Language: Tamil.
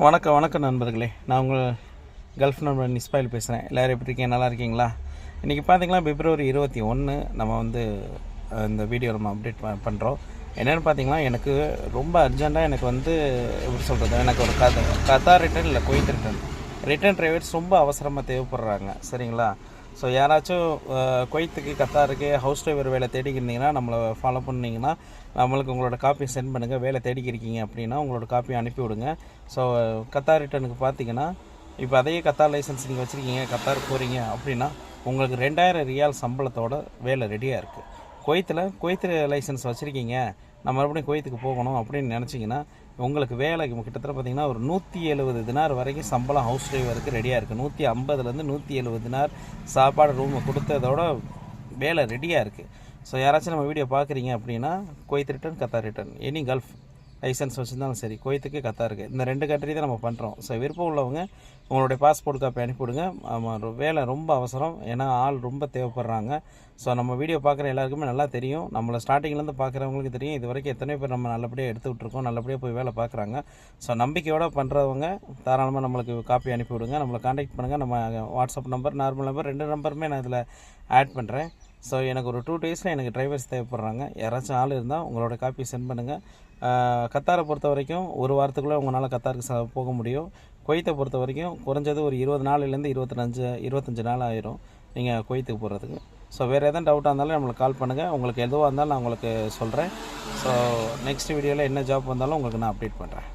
வணக்கம் நண்பர்களே. நான் உங்கள் கல்ஃப் நண்பர் இஸ்மாயில் பேசுகிறேன். எல்லோரும் எப்படி இருக்கீங்க? நல்லா இருக்கீங்களா? இன்றைக்கி பார்த்திங்கன்னா பிப்ரவரி 21 நம்ம இந்த வீடியோ நம்ம அப்டேட் பண்ணுறோம். என்னென்னு பார்த்திங்கன்னா, எனக்கு ரொம்ப அர்ஜெண்ட்டாக எனக்கு எப்படி சொல்கிறது, எனக்கு ஒரு கத்தார் ரிட்டர்ன் இல்லை குவைத் ரிட்டர்ன் டிரைவர்ஸ் ரொம்ப அவசரமாக தேவைப்படுறாங்க. சரிங்களா? ஸோ யாராச்சும் குவைத்துக்கு கத்தாருக்கு ஹவுஸ் டிரைவர் வேலை தேடிக்கிருந்தீங்கன்னா நம்மளை ஃபாலோ பண்ணிங்கன்னா நம்மளுக்கு உங்களோட காப்பியை சென்ட் பண்ணுங்கள். வேலை தேடிக்கிருக்கீங்க அப்படின்னா உங்களோட காப்பியை அனுப்பிவிடுங்க. ஸோ கத்தார் ரிட்டர்னுக்கு பார்த்தீங்கன்னா, இப்போ அதே கத்தார் லைசன்ஸ் நீங்கள் வச்சுருக்கீங்க, கத்தார் போகிறீங்க அப்படின்னா உங்களுக்கு 2000 ரியால் சம்பளத்தோட வேலை ரெடியாக இருக்குது. குவைத்து லைசன்ஸ் வச்சுருக்கீங்க, நம்ம மறுபடியும் குவைத்துக்கு போகணும் அப்படின்னு நினச்சிங்கன்னா உங்களுக்கு வேலைக்கு கிட்டத்தட்ட பார்த்திங்கன்னா ஒரு 170 தினார் வரைக்கும் சம்பளம் ஹவுஸ் டிரைவருக்கு ரெடியாக இருக்குது. 150லேருந்து 170 தினார் சாப்பாடு ரூமை கொடுத்ததோட வேலை ரெடியாக இருக்குது. ஸோ யாராச்சும் நம்ம வீடியோ பார்க்குறீங்க அப்படின்னா Kuwait return, Qatar return, any gulf licence வச்சுருந்தாலும் சரி, குவைத்துக்கு கத்தாருக்கு இந்த 2 கண்ட்ரி தான் நம்ம பண்ணுறோம். ஸோ விருப்பம் உள்ளவங்க உங்களுடைய பாஸ்போர்ட் காப்பி அனுப்பிவிடுங்க. வேலை ரொம்ப அவசரம், ஏன்னா ஆள் ரொம்ப தேவைப்படுறாங்க. ஸோ நம்ம வீடியோ பார்க்குற எல்லாருக்குமே நல்லா தெரியும், நம்மளை ஸ்டார்டிங்லேருந்து பார்க்குறவங்களுக்கு தெரியும், இது வரைக்கும் எத்தனை பேர் நம்ம நல்லபடியாக எடுத்து விட்ருக்கோம், நல்லபடியாக போய் வேலை பார்க்குறாங்க. ஸோ நம்பிக்கையோடு பண்ணுறவங்க தாராளமாக நம்மளுக்கு காப்பி அனுப்பிவிடுங்க. நம்மளை காண்டாக்ட் பண்ணுங்கள். நம்ம வாட்ஸ்அப் நம்பர், நார்மல் நம்பர் 2 நம்பருமே நான் இதில் ஆட் பண்ணுறேன். ஸோ எனக்கு ஒரு 2 டேஸில் எனக்கு டிரைவர்ஸ் தேவைப்படுறாங்க. யாராச்சும் ஆள் இருந்தால் உங்களோட காப்பி சென்ட் பண்ணுங்கள். கத்தாரை பொறுத்த வரைக்கும் ஒரு வாரத்துக்குள்ளே உங்களால் கத்தாருக்கு போக முடியும். குவைத்தை பொறுத்த வரைக்கும் குறைஞ்சது ஒரு 20 நாள்லேருந்து 25 நாள் ஆயிரும் நீங்கள் குவைத்துக்கு போகிறதுக்கு. ஸோ வேறு எதாவது டவுட்டாக இருந்தாலும் நம்மளுக்கு கால் பண்ணுங்கள். உங்களுக்கு எதுவாக இருந்தாலும் நான் உங்களுக்கு சொல்கிறேன். ஸோ நெக்ஸ்ட் வீடியோவில் என்ன ஜாப் வந்தாலும் உங்களுக்கு நான் அப்டேட் பண்ணுறேன்.